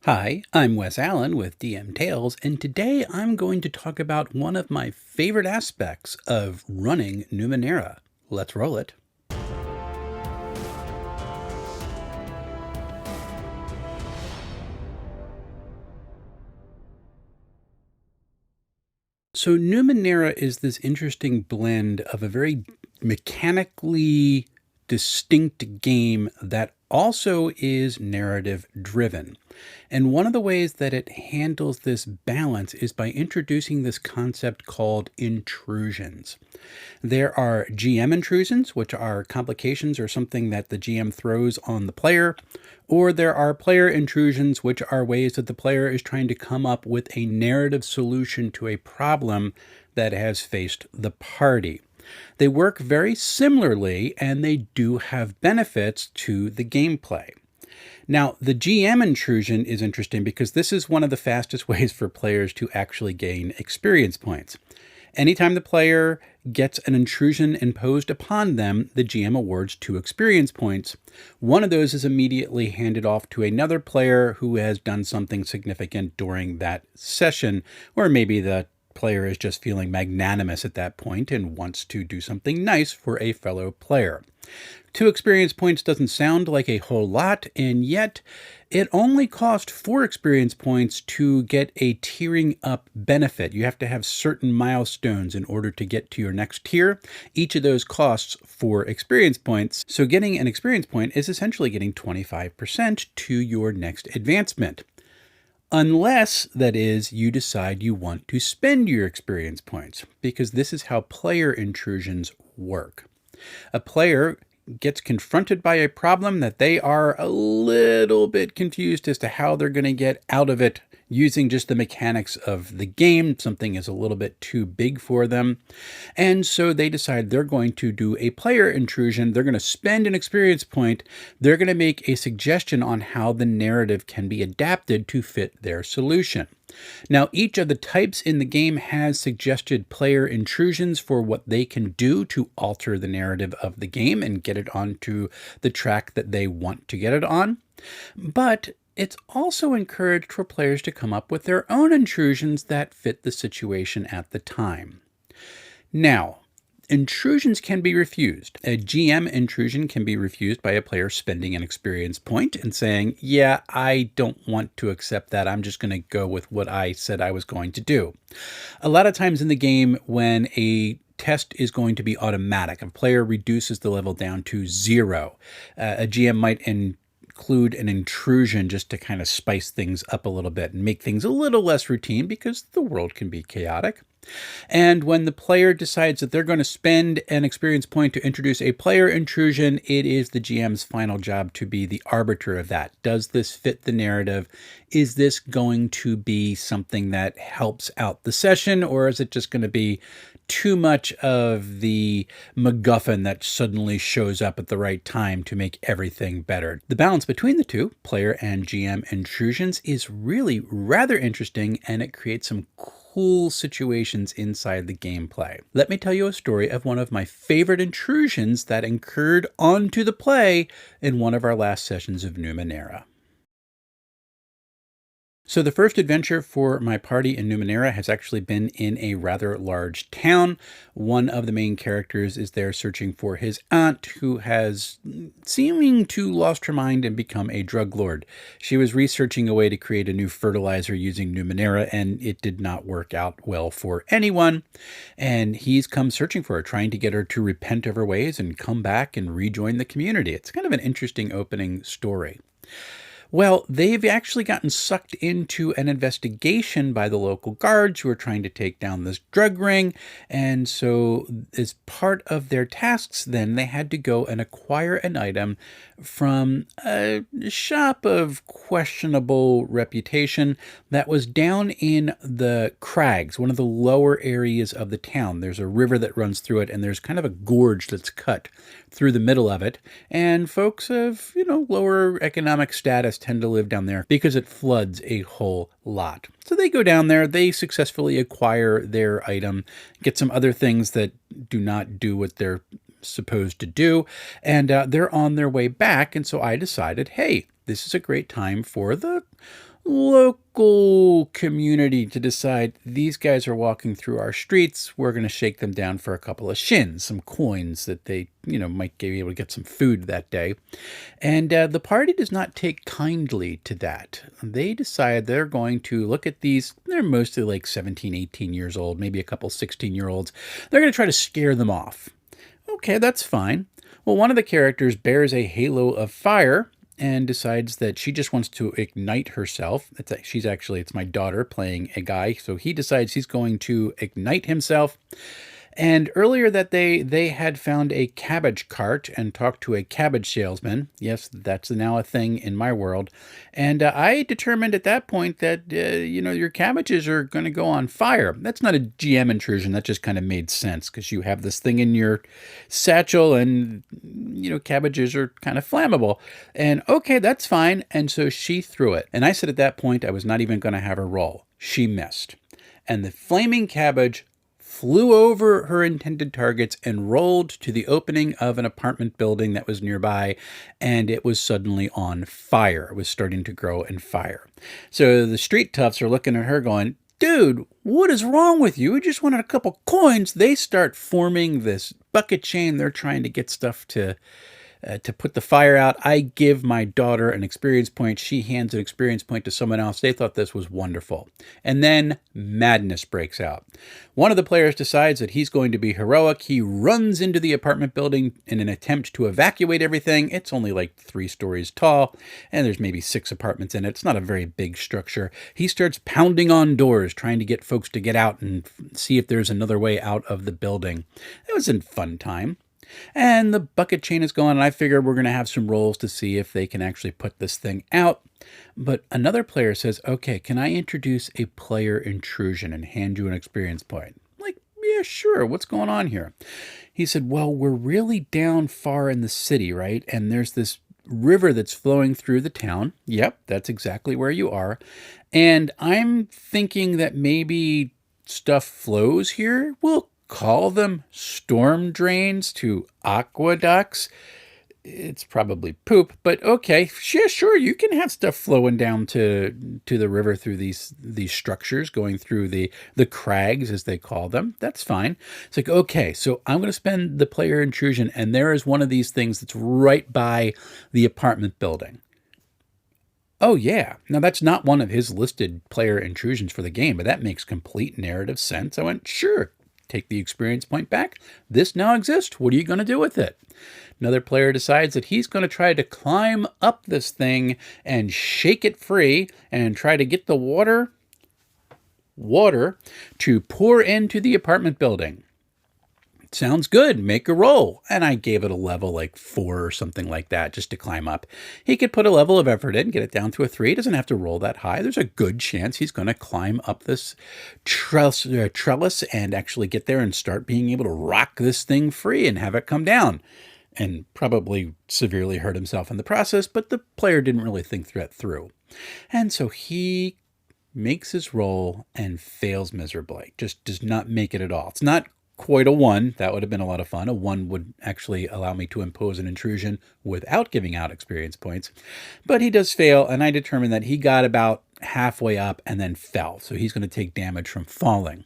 Hi, I'm Wes Allen with DM Tales, and today I'm going to talk about one of my favorite aspects of running Numenera. Let's roll it. So Numenera is this interesting blend of a very mechanically distinct game that also is narrative driven. And one of the ways that it handles this balance is by introducing this concept called intrusions. There are GM intrusions, which are complications or something that the GM throws on the player, or there are player intrusions, which are ways that the player is trying to come up with a narrative solution to a problem that has faced the party. They work very similarly, and they do have benefits to the gameplay. Now, the GM intrusion is interesting because this is one of the fastest ways for players to actually gain experience points. Anytime the player gets an intrusion imposed upon them, the GM awards 2 experience points. One of those is immediately handed off to another player who has done something significant during that session, or maybe the player is just feeling magnanimous at that point and wants to do something nice for a fellow player. 2 experience points doesn't sound like a whole lot, and yet it only cost 4 experience points to get a tiering up benefit. You have to have certain milestones in order to get to your next tier. Each of those costs 4 experience points. So getting an experience point is essentially getting 25% to your next advancement. Unless, that is, you decide you want to spend your experience points, because this is how player intrusions work. A player gets confronted by a problem that they are a little bit confused as to how they're going to get out of it using just the mechanics of the game. Something is a little bit too big for them. And so they decide they're going to do a player intrusion. They're going to spend an experience point. They're going to make a suggestion on how the narrative can be adapted to fit their solution. Now, each of the types in the game has suggested player intrusions for what they can do to alter the narrative of the game and get it onto the track that they want to get it on. But it's also encouraged for players to come up with their own intrusions that fit the situation at the time. Now, intrusions can be refused. A GM intrusion can be refused by a player spending an experience point and saying, yeah, I don't want to accept that. I'm just going to go with what I said I was going to do. A lot of times in the game, when a test is going to be automatic, a player reduces the level down to 0. A GM might include an intrusion just to kind of spice things up a little bit and make things a little less routine, because the world can be chaotic. And when the player decides that they're going to spend an experience point to introduce a player intrusion, it is the GM's final job to be the arbiter of that. Does this fit the narrative? Is this going to be something that helps out the session, or is it just going to be too much of the MacGuffin that suddenly shows up at the right time to make everything better? The balance between the two, player and GM intrusions, is really rather interesting, and it creates some cool situations inside the gameplay. Let me tell you a story of one of my favorite intrusions that occurred onto the play in one of our last sessions of Numenera. So the first adventure for my party in Numenera has actually been in a rather large town. One of the main characters is there searching for his aunt, who has seeming to lost her mind and become a drug lord. She was researching a way to create a new fertilizer using Numenera, and it did not work out well for anyone. And he's come searching for her, trying to get her to repent of her ways and come back and rejoin the community. It's kind of an interesting opening story. Well, they've actually gotten sucked into an investigation by the local guards who are trying to take down this drug ring. And so as part of their tasks, then they had to go and acquire an item from a shop of questionable reputation that was down in the crags, one of the lower areas of the town. There's a river that runs through it, and there's kind of a gorge that's cut through the middle of it. And folks of, lower economic status tend to live down there because it floods a whole lot. So they go down there, they successfully acquire their item, get some other things that do not do what they're supposed to do, and they're on their way back. And so I decided, hey, this is a great time for the local community to decide these guys are walking through our streets. We're going to shake them down for a couple of shins, some coins that they, might be able to get some food that day. And the party does not take kindly to that. They decide they're going to look at these. They're mostly like 17, 18 years old, maybe a couple 16-year-olds. They're going to try to scare them off. Okay, that's fine. Well, one of the characters bears a halo of fire and decides that she just wants to ignite herself. It's my daughter playing a guy, so he decides he's going to ignite himself. And earlier that day, they had found a cabbage cart and talked to a cabbage salesman. Yes, that's now a thing in my world. And I determined at that point that, your cabbages are going to go on fire. That's not a GM intrusion. That just kind of made sense because you have this thing in your satchel and, cabbages are kind of flammable. And okay, that's fine. And so she threw it. And I said at that point, I was not even going to have her roll. She missed. And the flaming cabbage flew over her intended targets and rolled to the opening of an apartment building that was nearby, and it was suddenly on fire. It was starting to grow in fire. So the street toughs are looking at her going, dude, what is wrong with you? We just wanted a couple coins. They start forming this bucket chain. They're trying to get stuff to put the fire out. I give my daughter an experience point. She hands an experience point to someone else. They thought this was wonderful. And then madness breaks out. One of the players decides that he's going to be heroic. He runs into the apartment building in an attempt to evacuate everything. It's only like 3 stories tall, and there's maybe 6 apartments in it. It's not a very big structure. He starts pounding on doors, trying to get folks to get out and see if there's another way out of the building. It was a fun time. And the bucket chain is going, and I figure we're going to have some rolls to see if they can actually put this thing out. But another player says, okay, can I introduce a player intrusion and hand you an experience point? Like, yeah, sure. What's going on here? He said, well, we're really down far in the city, right? And there's this river that's flowing through the town. Yep, that's exactly where you are. And I'm thinking that maybe stuff flows here. We'll call them storm drains to aqueducts. It's probably poop, but okay, yeah, sure, you can have stuff flowing down to the river through these structures, going through the crags, as they call them. That's fine. It's like, okay, so I'm going to spend the player intrusion, and there is one of these things that's right by the apartment building. Oh, yeah. Now, that's not one of his listed player intrusions for the game, but that makes complete narrative sense. I went, sure. Take the experience point back. This now exists. What are you going to do with it? Another player decides that he's going to try to climb up this thing and shake it free and try to get the water to pour into the apartment building. Sounds good. Make a roll. And I gave it a level like 4 or something like that just to climb up. He could put a level of effort in, get it down to a 3. He doesn't have to roll that high. There's a good chance he's going to climb up this trellis and actually get there and start being able to rock this thing free and have it come down. And probably severely hurt himself in the process, but the player didn't really think that through. And so he makes his roll and fails miserably. Just does not make it at all. It's not quite a 1. That would have been a lot of fun. A 1 would actually allow me to impose an intrusion without giving out experience points. But he does fail, and I determined that he got about halfway up and then fell. So he's going to take damage from falling.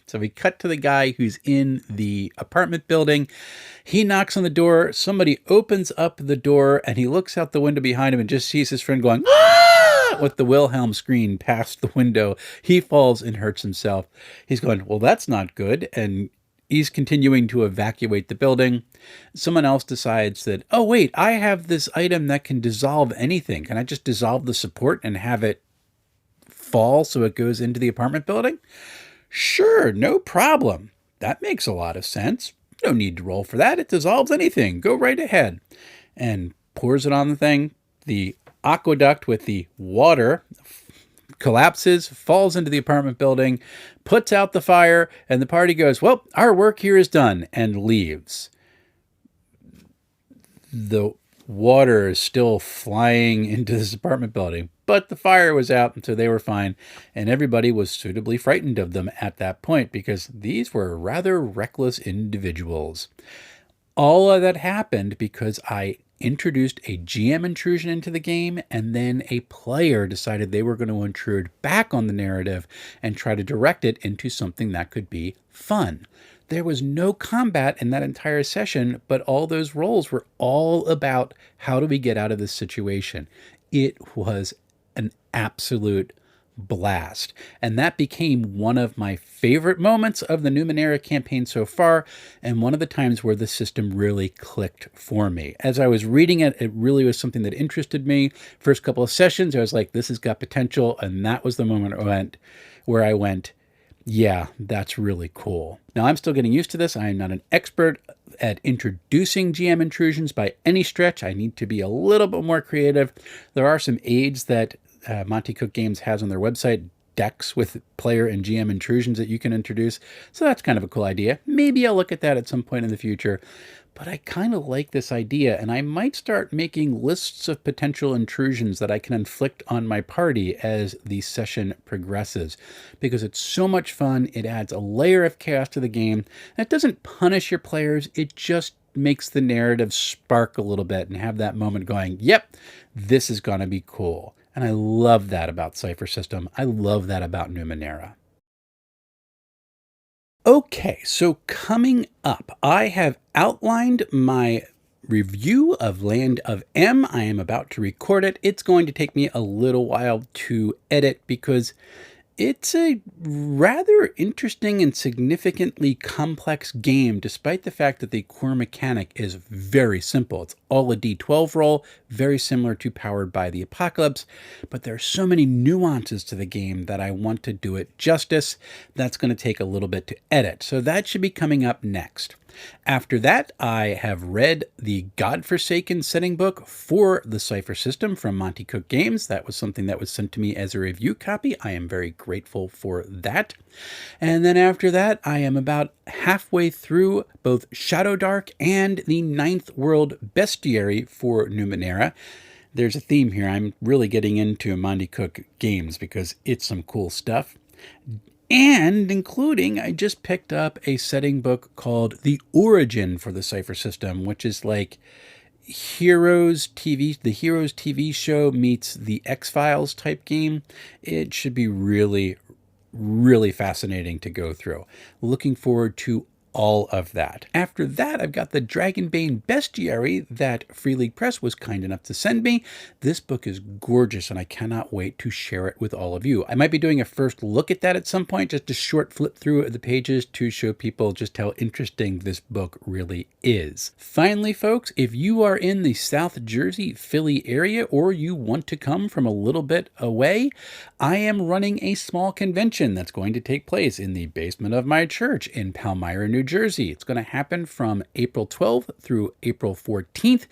So we cut to the guy who's in the apartment building. He knocks on the door. Somebody opens up the door, and he looks out the window behind him and just sees his friend going, "Ah!" with the Wilhelm scream past the window. He falls and hurts himself. He's going, well, that's not good. And he's continuing to evacuate the building. Someone else decides that, oh, wait, I have this item that can dissolve anything. Can I just dissolve the support and have it fall so it goes into the apartment building? Sure, no problem. That makes a lot of sense. No need to roll for that. It dissolves anything. Go right ahead. And pours it on the thing. The aqueduct with the water collapses, falls into the apartment building, puts out the fire, and the party goes, well, our work here is done, and leaves. The water is still flying into this apartment building, but the fire was out, and so they were fine, and everybody was suitably frightened of them at that point because these were rather reckless individuals. All of that happened because I introduced a GM intrusion into the game, and then a player decided they were going to intrude back on the narrative and try to direct it into something that could be fun. There was no combat in that entire session, but all those roles were all about how do we get out of this situation. It was an absolute blast. And that became one of my favorite moments of the Numenera campaign so far, and one of the times where the system really clicked for me. As I was reading it, it really was something that interested me. First couple of sessions, I was like, this has got potential, and that was the moment where I went, yeah, that's really cool. Now, I'm still getting used to this. I am not an expert at introducing GM intrusions by any stretch. I need to be a little bit more creative. There are some aids that Monte Cook Games has on their website, decks with player and GM intrusions that you can introduce. So that's kind of a cool idea. Maybe I'll look at that at some point in the future. But I kind of like this idea, and I might start making lists of potential intrusions that I can inflict on my party as the session progresses, because it's so much fun. It adds a layer of chaos to the game. It doesn't punish your players. It just makes the narrative spark a little bit and have that moment going, yep, this is going to be cool. And I love that about Cypher System. I love that about Numenera. Okay, so coming up, I have outlined my review of Land of M. I am about to record it. It's going to take me a little while to edit because it's a rather interesting and significantly complex game, despite the fact that the core mechanic is very simple. It's all a D12 roll, very similar to Powered by the Apocalypse, but there are so many nuances to the game that I want to do it justice. That's going to take a little bit to edit, so that should be coming up next. After that, I have read the Godforsaken setting book for the Cypher System from Monte Cook Games. That was something that was sent to me as a review copy. I am very grateful for that. And then after that, I am about halfway through both Shadow Dark and the Ninth World Bestiary for Numenera. There's a theme here. I'm really getting into Monte Cook Games because it's some cool stuff. And including, I just picked up a setting book called The Origin for the Cypher System, which is like the Heroes TV show meets the X-Files type game. It should be really, really fascinating to go through. Looking forward to all of that. After that, I've got the Dragonbane Bestiary that Free League Press was kind enough to send me. This book is gorgeous, and I cannot wait to share it with all of you. I might be doing a first look at that at some point, just a short flip through the pages to show people just how interesting this book really is. Finally, folks, if you are in the South Jersey, Philly area, or you want to come from a little bit away, I am running a small convention that's going to take place in the basement of my church in Palmyra, New Jersey. It's going to happen from April 12th through April 14th,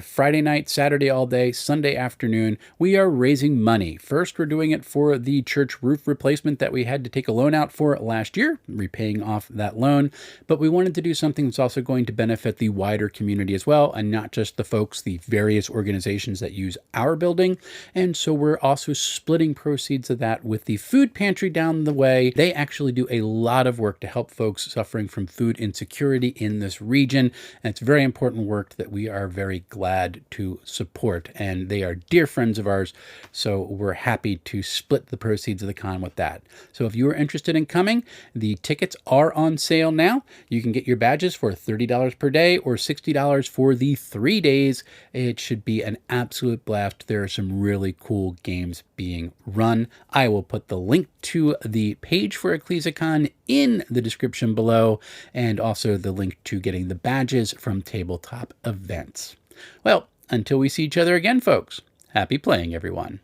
Friday night, Saturday all day, Sunday afternoon. We are raising money. First, we're doing it for the church roof replacement that we had to take a loan out for last year, repaying off that loan. But we wanted to do something that's also going to benefit the wider community as well, and not just the folks, the various organizations that use our building. And so we're also splitting proceeds of that with the food pantry down the way. They actually do a lot of work to help folks suffering from food insecurity in this region, and it's very important work that we are very glad to support, and they are dear friends of ours, so we're happy to split the proceeds of the con with that. So if you are interested in coming, the tickets are on sale now. You can get your badges for $30 per day or $60 for the 3 days. It should be an absolute blast. There are some really cool games being run. I will put the link to the page for ECCLESICON in the description below, and also the link to getting the badges from Tabletop Events. Well, until we see each other again, folks, happy playing, everyone.